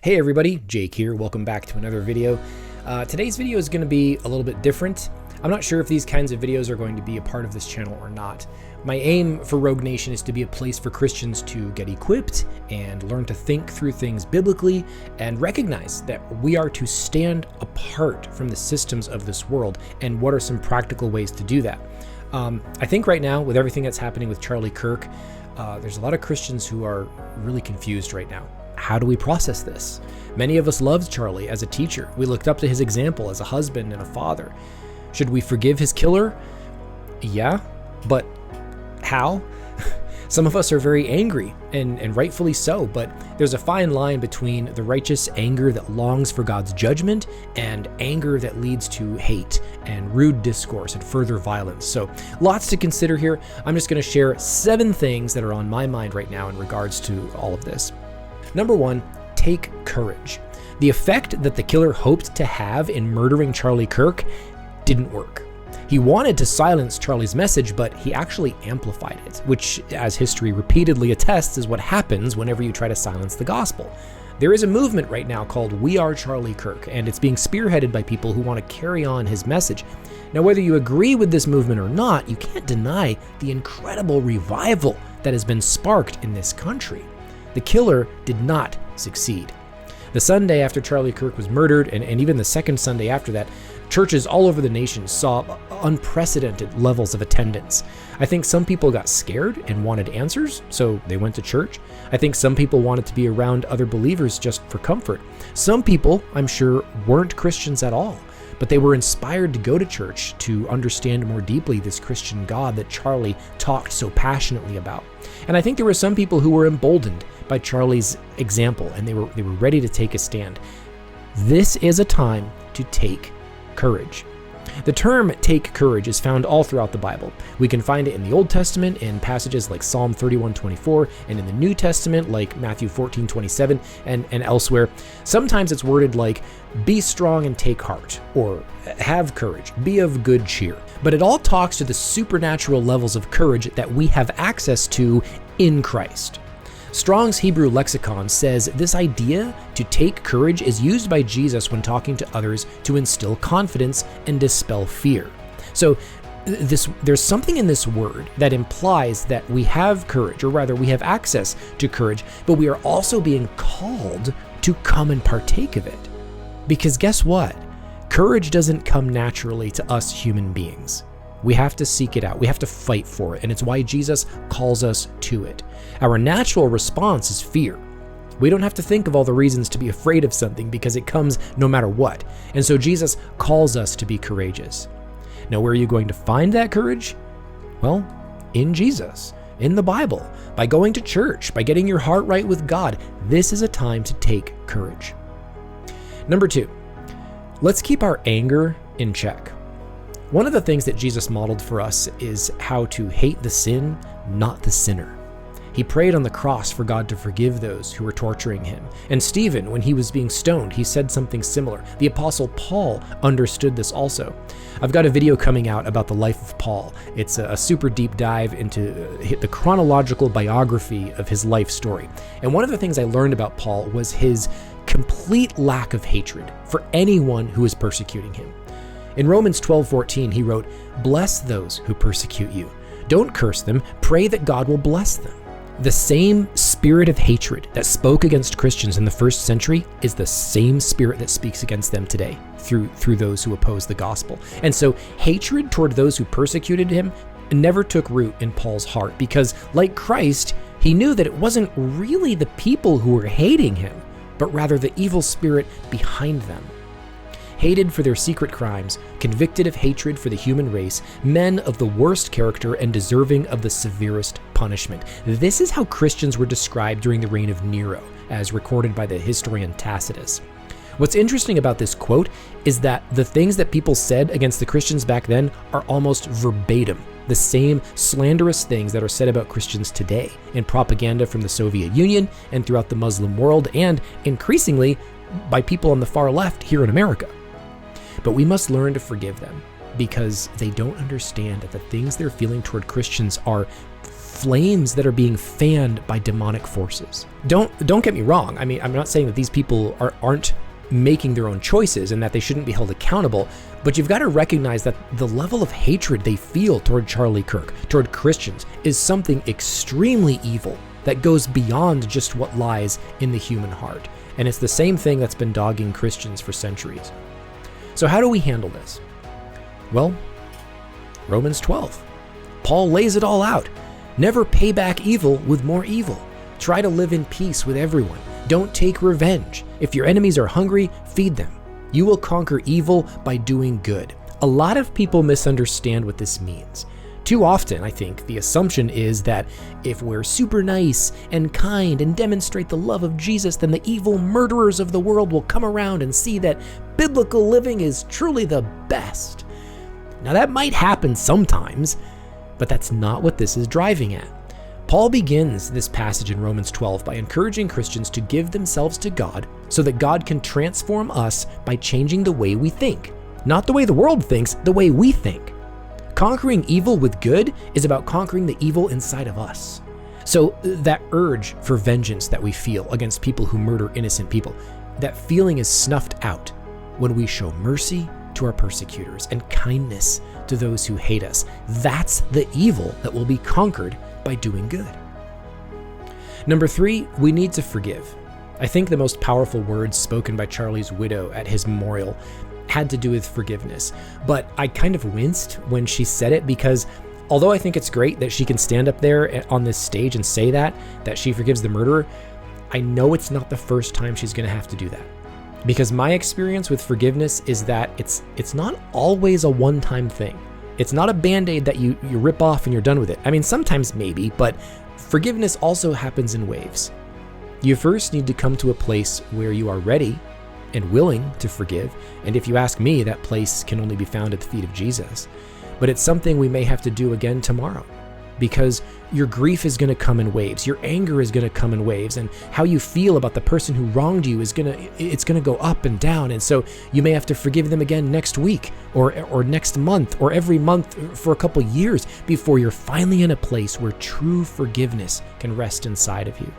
Hey everybody, Jake here. Welcome back to another video. Today's video is going to be a little bit different. I'm not sure if these kinds of videos are going to be a part of this channel or not. My aim for Rogue Nation is to be a place for Christians to get equipped and learn to think through things biblically and recognize that we are to stand apart from the systems of this world, and what are some practical ways to do that. I think right now, with everything that's happening with Charlie Kirk, there's a lot of Christians who are really confused right now. How do we process this? Many of us loved Charlie as a teacher. We looked up to his example as a husband and a father. Should we forgive his killer? Yeah, but how? Some of us are very angry, and rightfully so, but there's a fine line between the righteous anger that longs for God's judgment and anger that leads to hate and rude discourse and further violence. So lots to consider here. I'm just going to share 7 things that are on my mind right now in regards to all of this. Number 1, take courage. The effect that the killer hoped to have in murdering Charlie Kirk didn't work. He wanted to silence Charlie's message, but he actually amplified it, which, as history repeatedly attests, is what happens whenever you try to silence the gospel. There is a movement right now called We Are Charlie Kirk, and it's being spearheaded by people who want to carry on his message. Now, whether you agree with this movement or not, you can't deny the incredible revival that has been sparked in this country. The killer did not succeed. The Sunday after Charlie Kirk was murdered, and even the second Sunday after that, churches all over the nation saw unprecedented levels of attendance. I think some people got scared and wanted answers, so they went to church. I think some people wanted to be around other believers just for comfort. Some people, I'm sure, weren't Christians at all, but they were inspired to go to church to understand more deeply this Christian God that Charlie talked so passionately about. And I think there were some people who were emboldened by Charlie's example, and they were ready to take a stand. This is a time to take courage. The term take courage is found all throughout the Bible. We can find it in the Old Testament in passages like Psalm 31:24, and in the New Testament like Matthew 14:27, and elsewhere. Sometimes it's worded like, be strong and take heart, or have courage, be of good cheer. But it all talks to the supernatural levels of courage that we have access to in Christ. Strong's Hebrew lexicon says this idea to take courage is used by Jesus when talking to others to instill confidence and dispel fear. So there's something in this word that implies that we have courage, or rather we have access to courage, but we are also being called to come and partake of it. Because guess what? Courage doesn't come naturally to us human beings. We have to seek it out. We have to fight for it, and it's why Jesus calls us to it. Our natural response is fear. We don't have to think of all the reasons to be afraid of something because it comes no matter what. And so Jesus calls us to be courageous. Now, where are you going to find that courage? Well, in Jesus, in the Bible, by going to church, by getting your heart right with God. This is a time to take courage. Number 2, let's keep our anger in check. One of the things that Jesus modeled for us is how to hate the sin, not the sinner. He prayed on the cross for God to forgive those who were torturing him. And Stephen, when he was being stoned, he said something similar. The Apostle Paul understood this also. I've got a video coming out about the life of Paul. It's a super deep dive into the chronological biography of his life story. And one of the things I learned about Paul was his complete lack of hatred for anyone who is persecuting him. In Romans 12:14, he wrote, "Bless those who persecute you. Don't curse them. Pray that God will bless them." The same spirit of hatred that spoke against Christians in the first century is the same spirit that speaks against them today through those who oppose the gospel. And so hatred toward those who persecuted him never took root in Paul's heart because, like Christ, he knew that it wasn't really the people who were hating him, but rather the evil spirit behind them. Hated for their secret crimes, convicted of hatred for the human race, men of the worst character and deserving of the severest punishment. This is how Christians were described during the reign of Nero, as recorded by the historian Tacitus. What's interesting about this quote is that the things that people said against the Christians back then are almost verbatim the same slanderous things that are said about Christians today in propaganda from the Soviet Union and throughout the Muslim world, and increasingly by people on the far left here in America. But we must learn to forgive them because they don't understand that the things they're feeling toward Christians are flames that are being fanned by demonic forces. Don't get me wrong. I mean, I'm not saying that these people aren't making their own choices and that they shouldn't be held accountable, but you've got to recognize that the level of hatred they feel toward Charlie Kirk, toward Christians, is something extremely evil that goes beyond just what lies in the human heart. And it's the same thing that's been dogging Christians for centuries. So how do we handle this? Well, Romans 12. Paul lays it all out. Never pay back evil with more evil. Try to live in peace with everyone. Don't take revenge. If your enemies are hungry, feed them. You will conquer evil by doing good. A lot of people misunderstand what this means. Too often, I think, the assumption is that if we're super nice and kind and demonstrate the love of Jesus, then the evil murderers of the world will come around and see that biblical living is truly the best. Now that might happen sometimes, but that's not what this is driving at. Paul begins this passage in Romans 12 by encouraging Christians to give themselves to God so that God can transform us by changing the way we think. Not the way the world thinks, the way we think. Conquering evil with good is about conquering the evil inside of us. So that urge for vengeance that we feel against people who murder innocent people, that feeling is snuffed out when we show mercy to our persecutors and kindness to those who hate us. That's the evil that will be conquered by doing good. Number 3, we need to forgive. I think the most powerful words spoken by Charlie's widow at his memorial had to do with forgiveness. But I kind of winced when she said it because although I think it's great that she can stand up there on this stage and say that she forgives the murderer, I know it's not the first time she's going to have to do that. Because my experience with forgiveness is that it's not always a one-time thing. It's not a Band-Aid that you rip off and you're done with it. I mean, sometimes maybe, but forgiveness also happens in waves. You first need to come to a place where you are ready and willing to forgive. And if you ask me, that place can only be found at the feet of Jesus. But it's something we may have to do again tomorrow, because your grief is going to come in waves. Your anger is going to come in waves, and how you feel about the person who wronged you is going to go up and down. And so you may have to forgive them again next week or next month or every month for a couple years before you're finally in a place where true forgiveness can rest inside of you.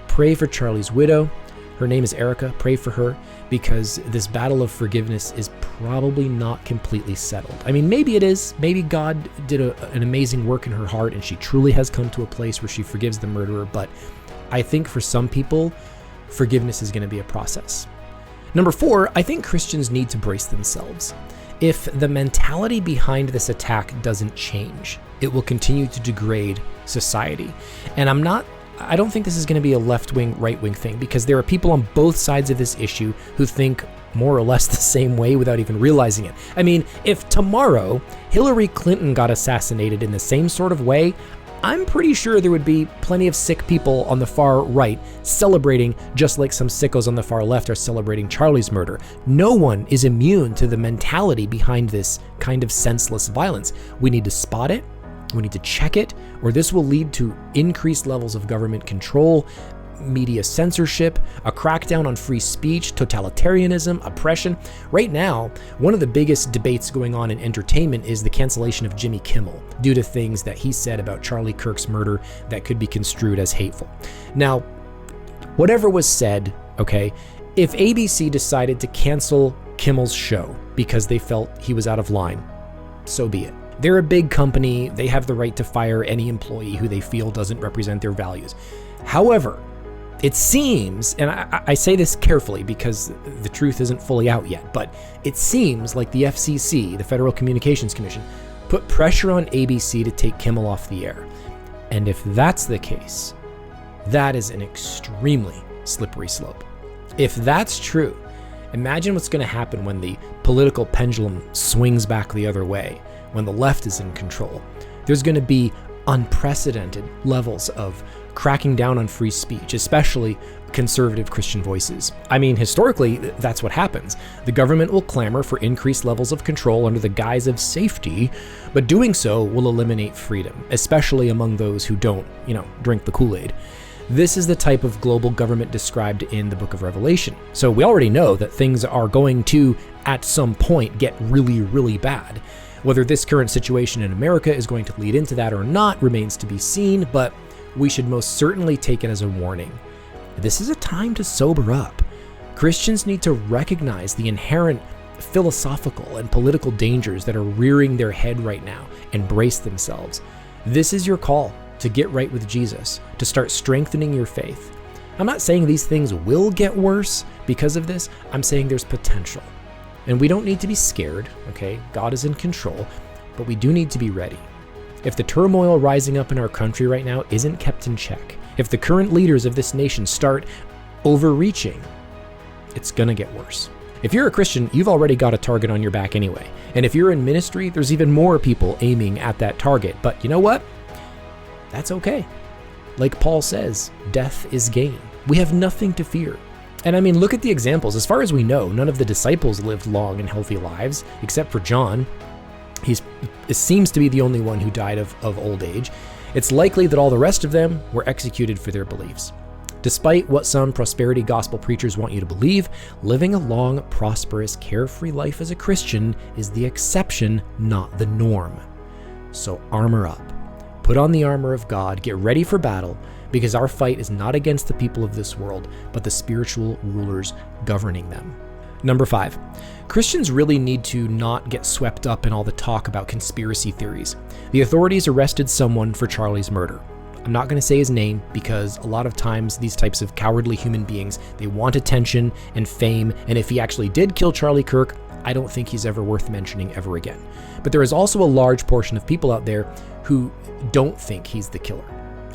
Pray for Charlie's widow. Her name is Erica. Pray for her, because this battle of forgiveness is probably not completely settled. I mean, maybe it is. Maybe God did an amazing work in her heart and she truly has come to a place where she forgives the murderer. But I think for some people, forgiveness is going to be a process. Number 4, I think Christians need to brace themselves. If the mentality behind this attack doesn't change, it will continue to degrade society. And I don't think this is going to be a left-wing, right-wing thing, because there are people on both sides of this issue who think more or less the same way without even realizing it. I mean, if tomorrow Hillary Clinton got assassinated in the same sort of way, I'm pretty sure there would be plenty of sick people on the far right celebrating just like some sickos on the far left are celebrating Charlie's murder. No one is immune to the mentality behind this kind of senseless violence. We need to spot it. We need to check it, or this will lead to increased levels of government control, media censorship, a crackdown on free speech, totalitarianism, oppression. Right now, one of the biggest debates going on in entertainment is the cancellation of Jimmy Kimmel due to things that he said about Charlie Kirk's murder that could be construed as hateful. Now, whatever was said, okay, if ABC decided to cancel Kimmel's show because they felt he was out of line, so be it. They're a big company. They have the right to fire any employee who they feel doesn't represent their values. However, it seems, and I say this carefully because the truth isn't fully out yet, but it seems like the FCC, the Federal Communications Commission, put pressure on ABC to take Kimmel off the air. And if that's the case, that is an extremely slippery slope. If that's true, imagine what's going to happen when the political pendulum swings back the other way, when the left is in control. There's going to be unprecedented levels of cracking down on free speech, especially conservative Christian voices. I mean, historically, that's what happens. The government will clamor for increased levels of control under the guise of safety, but doing so will eliminate freedom, especially among those who don't, drink the Kool-Aid. This is the type of global government described in the book of Revelation. So we already know that things are going to, at some point, get really, really bad. Whether this current situation in America is going to lead into that or not remains to be seen, but we should most certainly take it as a warning. This is a time to sober up. Christians need to recognize the inherent philosophical and political dangers that are rearing their head right now and brace themselves. This is your call to get right with Jesus, to start strengthening your faith. I'm not saying these things will get worse because of this. I'm saying there's potential. And we don't need to be scared, okay? God is in control, but we do need to be ready. If the turmoil rising up in our country right now isn't kept in check, if the current leaders of this nation start overreaching, it's gonna get worse. If you're a Christian, you've already got a target on your back anyway. And if you're in ministry, there's even more people aiming at that target. But you know what? That's okay. Like Paul says, death is gain. We have nothing to fear. And I mean, look at the examples. As far as we know, none of the disciples lived long and healthy lives, except for John. It seems to be the only one who died of old age. It's likely that all the rest of them were executed for their beliefs. Despite what some prosperity gospel preachers want you to believe, living a long, prosperous, carefree life as a Christian is the exception, not the norm. So armor up. Put on the armor of God, get ready for battle, because our fight is not against the people of this world, but the spiritual rulers governing them. Number 5, Christians really need to not get swept up in all the talk about conspiracy theories. The authorities arrested someone for Charlie's murder. I'm not going to say his name because a lot of times these types of cowardly human beings, they want attention and fame, and if he actually did kill Charlie Kirk, I don't think he's ever worth mentioning ever again. But there is also a large portion of people out there who don't think he's the killer.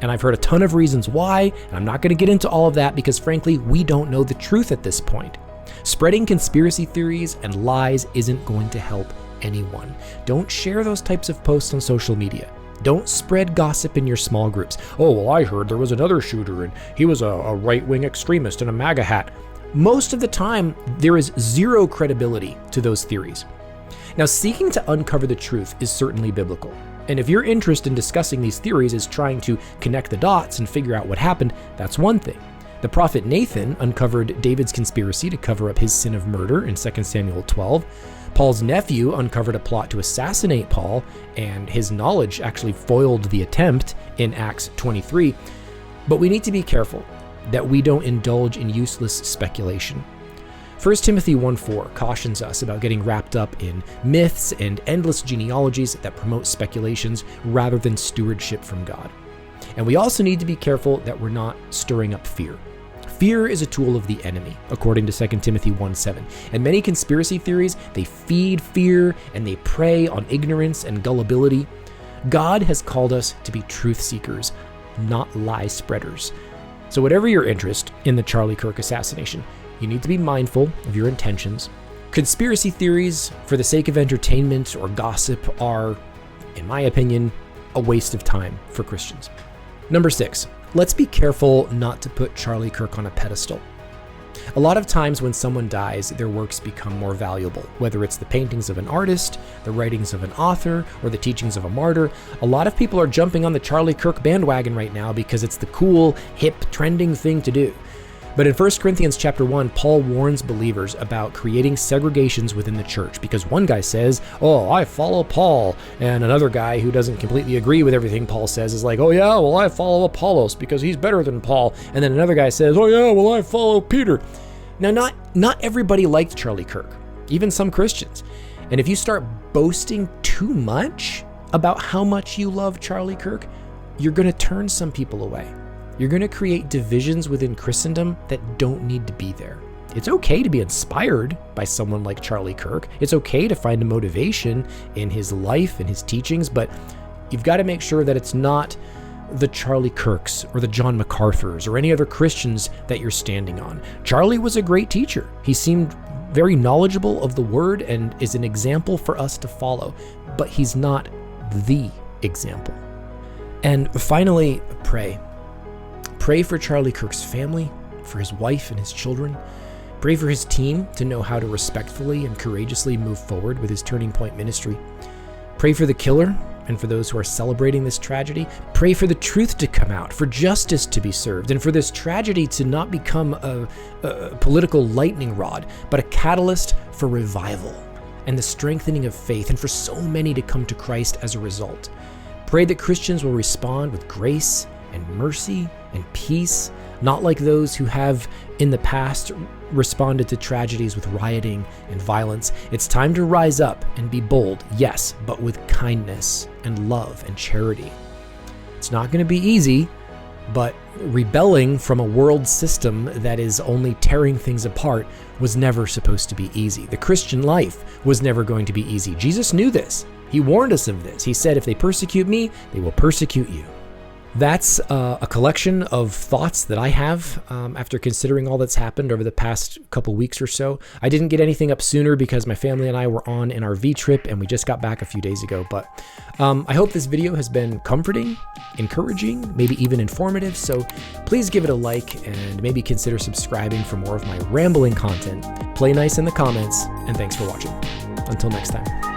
And I've heard a ton of reasons why, and I'm not going to get into all of that because frankly, we don't know the truth at this point. Spreading conspiracy theories and lies isn't going to help anyone. Don't share those types of posts on social media. Don't spread gossip in your small groups. Oh, well, I heard there was another shooter and he was a right-wing extremist in a MAGA hat. Most of the time, there is zero credibility to those theories. Now, seeking to uncover the truth is certainly biblical. And if your interest in discussing these theories is trying to connect the dots and figure out what happened, that's one thing. The prophet Nathan uncovered David's conspiracy to cover up his sin of murder in 2 Samuel 12. Paul's nephew uncovered a plot to assassinate Paul, and his knowledge actually foiled the attempt in Acts 23. But we need to be careful that we don't indulge in useless speculation. 1 Timothy 1:4 cautions us about getting wrapped up in myths and endless genealogies that promote speculations rather than stewardship from God. And we also need to be careful that we're not stirring up fear. Fear is a tool of the enemy, according to 2 Timothy 1:7. And many conspiracy theories, they feed fear and they prey on ignorance and gullibility. God has called us to be truth seekers, not lie spreaders. So whatever your interest in the Charlie Kirk assassination, you need to be mindful of your intentions. Conspiracy theories, for the sake of entertainment or gossip, are, in my opinion, a waste of time for Christians. Number 6, let's be careful not to put Charlie Kirk on a pedestal. A lot of times when someone dies, their works become more valuable, whether it's the paintings of an artist, the writings of an author, or the teachings of a martyr. A lot of people are jumping on the Charlie Kirk bandwagon right now because it's the cool, hip, trending thing to do. But in 1 Corinthians chapter 1, Paul warns believers about creating segregations within the church because one guy says, oh, I follow Paul. And another guy who doesn't completely agree with everything Paul says is like, oh yeah, well, I follow Apollos because he's better than Paul. And then another guy says, oh yeah, well, I follow Peter. Now, not everybody liked Charlie Kirk, even some Christians. And if you start boasting too much about how much you love Charlie Kirk, you're going to turn some people away. You're going to create divisions within Christendom that don't need to be there. It's okay to be inspired by someone like Charlie Kirk. It's okay to find a motivation in his life and his teachings, but you've got to make sure that it's not the Charlie Kirks or the John MacArthurs or any other Christians that you're standing on. Charlie was a great teacher. He seemed very knowledgeable of the word and is an example for us to follow, but he's not the example. And finally, pray. Pray for Charlie Kirk's family, for his wife and his children. Pray for his team to know how to respectfully and courageously move forward with his Turning Point ministry. Pray for the killer and for those who are celebrating this tragedy. Pray for the truth to come out, for justice to be served, and for this tragedy to not become a political lightning rod, but a catalyst for revival. and the strengthening of faith, and for so many to come to Christ as a result. Pray that Christians will respond with grace and mercy and peace, not like those who have in the past responded to tragedies with rioting and violence. It's time to rise up and be bold, yes, but with kindness and love and charity. It's not going to be easy, but rebelling from a world system that is only tearing things apart was never supposed to be easy. The Christian life was never going to be easy. Jesus knew this. He warned us of this. He said, if they persecute me, they will persecute you. That's a collection of thoughts that I have after considering all that's happened over the past couple weeks or so. I didn't get anything up sooner because my family and I were on an RV trip and we just got back a few days ago. But I hope this video has been comforting, encouraging, maybe even informative. So please give it a like and maybe consider subscribing for more of my rambling content. Play nice in the comments, and thanks for watching. Until next time.